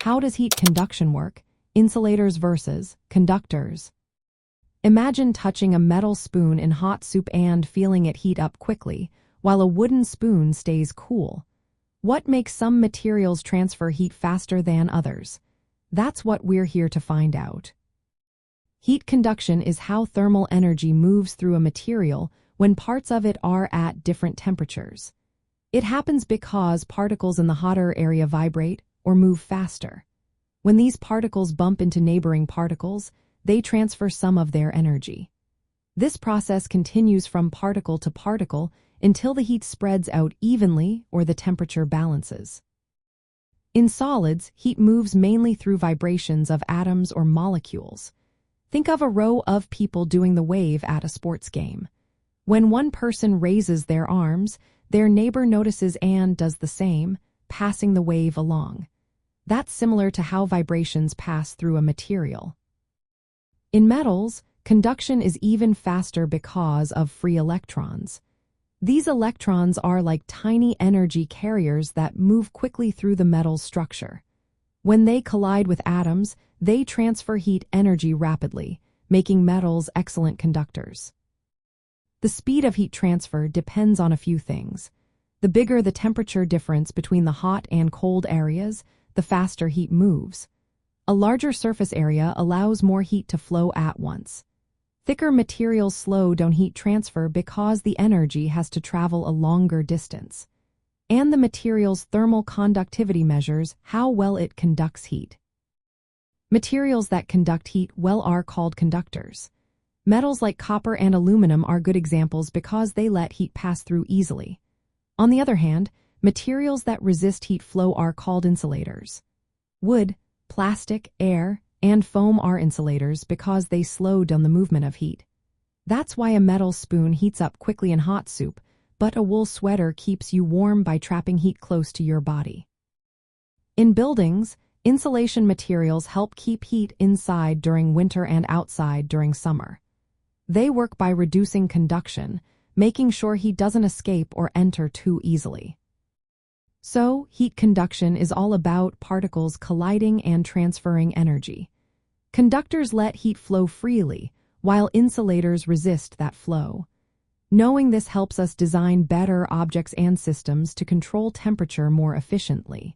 How does heat conduction work? Insulators versus conductors. Imagine touching a metal spoon in hot soup and feeling it heat up quickly, while a wooden spoon stays cool. What makes some materials transfer heat faster than others? That's what we're here to find out. Heat conduction is how thermal energy moves through a material when parts of it are at different temperatures. It happens because particles in the hotter area vibrate or move faster. When these particles bump into neighboring particles, they transfer some of their energy. This process continues from particle to particle until the heat spreads out evenly or the temperature balances. In solids, heat moves mainly through vibrations of atoms or molecules. Think of a row of people doing the wave at a sports game. When one person raises their arms, their neighbor notices and does the same, passing the wave along. That's similar to how vibrations pass through a material. In metals, conduction is even faster because of free electrons. These electrons are like tiny energy carriers that move quickly through the metal's structure. When they collide with atoms, they transfer heat energy rapidly, making metals excellent conductors. The speed of heat transfer depends on a few things. The bigger the temperature difference between the hot and cold areas, the faster heat moves. A larger surface area allows more heat to flow at once. Thicker materials slow down heat transfer because the energy has to travel a longer distance. And the material's thermal conductivity measures how well it conducts heat. Materials that conduct heat well are called conductors. Metals like copper and aluminum are good examples because they let heat pass through easily. On the other hand, materials that resist heat flow are called insulators. Wood, plastic, air, and foam are insulators because they slow down the movement of heat. That's why a metal spoon heats up quickly in hot soup, but a wool sweater keeps you warm by trapping heat close to your body. In buildings, insulation materials help keep heat inside during winter and outside during summer. They work by reducing conduction, making sure heat doesn't escape or enter too easily. So, heat conduction is all about particles colliding and transferring energy. Conductors let heat flow freely, while insulators resist that flow. Knowing this helps us design better objects and systems to control temperature more efficiently.